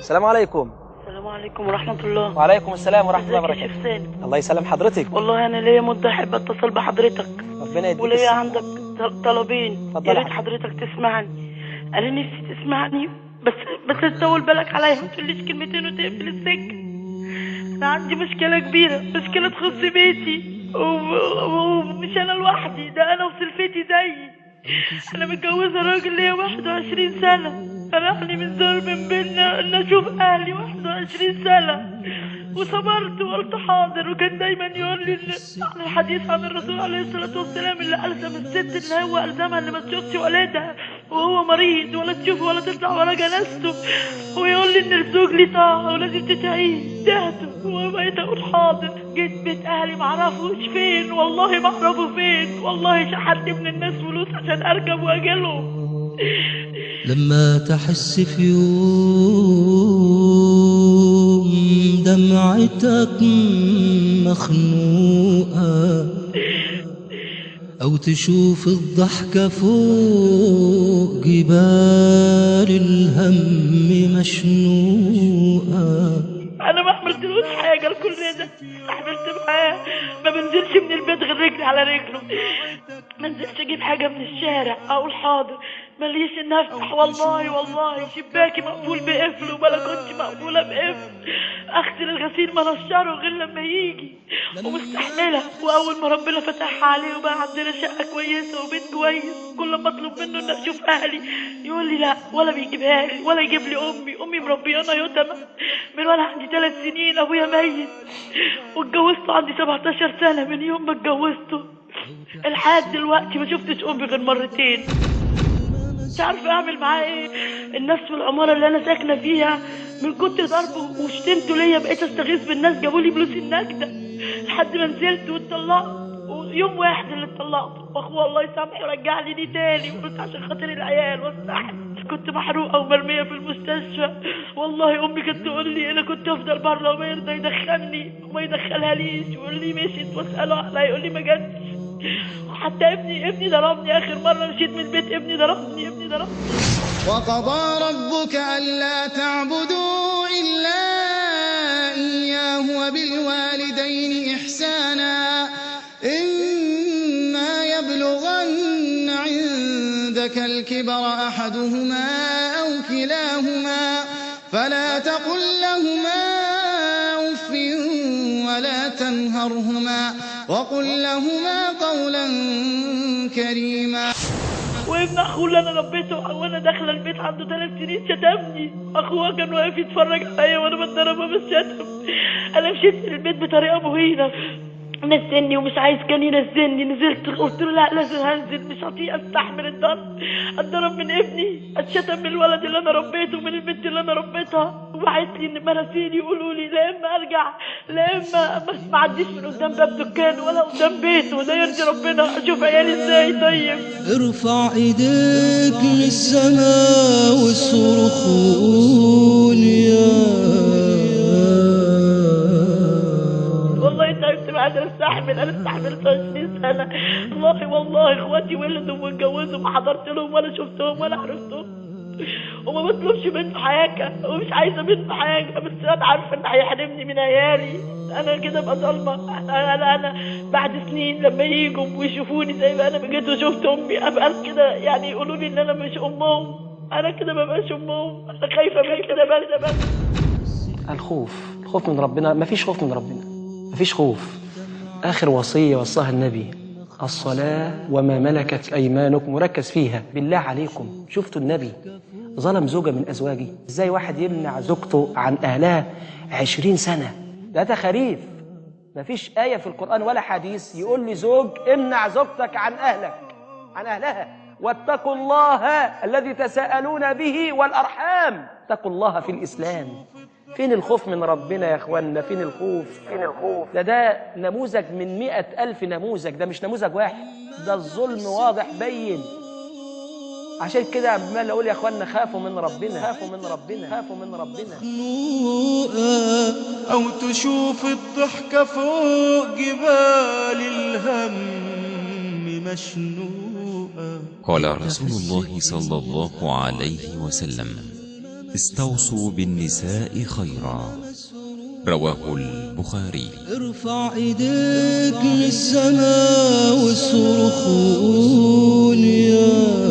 السلام عليكم. السلام عليكم ورحمة الله. وعليكم السلام ورحمة الله ازيك يا وبركاته. شيخ سالم؟ الله يسلم حضرتك. والله أنا ليا مدة أحب أتصل بحضرتك، ربنا يديك وليا الصحة. عندك طلبين، اتفضل يا يا ريت حضرتك تسمعني. أنا نفسي تسمعني، بس تطول بالك عليا، ما تقوليش كلمتين وتقفل السكة. أنا عندي مشكلة كبيرة، مشكلة تخص بيتي، ومش أنا لوحدي، ده أنا وسلفتي زيي. أنا متجوزة راجل ليا 21 سنة، منعني من ظلم بينا إن أشوف أهلي 21 سنة، وصبرت وقلت حاضر. وكان دايما يقول لي عن الحديث عن الرسول عليه الصلاة والسلام اللي ألزم الست إن هو ألزمها إن ما تشوفش ولادها وهو مريض، ولا تشوف ولا تطلع ولا جنازته، ويقول لي إن الزوج ليه طاعة ولازم تتعيه. تهته وبقيت أقول حاضر. جيت بيت أهلي معرفوش فين، والله معرفه فين، والله شحت من الناس فلوس عشان أركب وأجيلهم. لما تحس في يوم دمعتك مخنوقة، أو تشوف الضحكة فوق جبال الهم مشنوقة. انا ما عملتلوش حاجه لكل ده، استحملت معاه. ما بنزلش من البيت غير رجلي على رجله، ما نزلش اجيب حاجه من الشارع اقول حاضر، ماليش ان افتح. والله شباكي مقفول بقفل وبلكونتي مقفوله بقفل. اغسل الغسيل ما نشره غير لما يجي، ومستحمله. واول ما ربنا فتحها عليه وبقى عندنا شقه كويسه وبيت كويس، كل ما اطلب منه ان اشوف اهلي يقول لي لا، ولا بيجيبها لي ولا يجيب لي. امي مربيانا يتامى من وانا عندي 3 سنين، ابويا ميت، واتجوزته عندي 17 سنه. من يوم ما اتجوزته لحد دلوقتي ما شفتش امي غير مرتين. مش عارفه اعمل معاه ايه. الناس في العماره اللي انا ساكنه فيها من كتر ضربه وشتمته ليا بقيت استغيث بالناس، جابوا لي فلوس النكده لحد ما نزلت واتطلقت. ويوم واحد اللي اتطلقت، واخوه الله يسامحه رجع لي دي تاني، وقلت عشان خاطر العيال واستحمل. كنت محروقه ومرميه في المستشفى. والله امي كانت تقول لي انا كنت افضل بره وما يرضى يدخلني وما يدخلها ليش، يقول لي مشيت واساله عليها يقول لي ما جاتش. حتى ابني ضربني اخر مره مشيت من البيت، ابني ضربني. وقضى ربك ألا تعبدوا إلا إياه وبالوالدين إحسانا إما يبلغن عندك الكبر أحدهما أو كلاهما فلا تقل لهما أف ولا تنهرهما وقل لهما قولا كريما. وابن اخوه اللي انا ربيته وانا داخله البيت عنده 3 سنين شتمني. اخوه كان واقف يتفرج عليا وانا بتضربه بالشتم. انا مشيت من البيت بطريقه مهينه، نزلني ومش عايز كان ينزلني. نزلت قلت له لا لازم هنزل، مش هطيق استحمل الضرب. اتضرب من ابني، اتشتم من الولد اللي انا ربيته ومن البنت اللي انا ربيتها. وبعت لي ان مراسيل يقولوا لي لا اما ارجع لا اما ما اعديش من قدام باب دكان ولا قدام بيته. ده يرضي ربنا؟ اشوف عيالي ازاي؟ طيب ارفع ايديك للسماء والصرخون يا والله تعبت ما قادر استحمل. انا استحملت 20 سنه. والله اخواتي ولدوا واتجوزوا ما حضرت لهم ولا شفتهم ولا عرفتهم، وما بطلبش منه حاجه ومش عايزه منه حاجه، بس انا عارفه ان هيحرمني من عيالي. انا كده ابقى ظالمه. انا بعد سنين لما يجوا ويشوفوني زي ما انا جيت وشفت امي ابقى كده، يعني يقولوا لي ان انا مش امهم. انا كده ما بقاش امهم. انا خايفه من كده بس. الخوف من ربنا. مفيش خوف من ربنا، مفيش خوف. آخر وصية وصاها النبي الصلاة وما ملكت أيمانكم، وركز فيها بالله عليكم. شفتوا النبي ظلم زوجة من أزواجه إزاي؟ واحد يمنع زوجته عن أهلها 20 سنة، ده خريف. مفيش آية في القرآن ولا حديث يقول لي زوج امنع زوجتك عن أهلها. واتقوا الله الذي تساءلون به والأرحام. اتقوا الله في الإسلام. فين الخوف من ربنا يا اخوانا؟ فين الخوف؟ ده نموذج من 100,000 نموذج، ده مش نموذج واحد. ده الظلم واضح بين. عشان كده عمال اقول يا اخوانا خافوا من ربنا. أو تشوف الضحكة فوق جبال الهم مشنوقة. قال رسول الله صلى الله عليه وسلم: استوصوا بالنساء خيرا. رواه البخاري. ارفع ايديك للسماء واصرخ وقول يا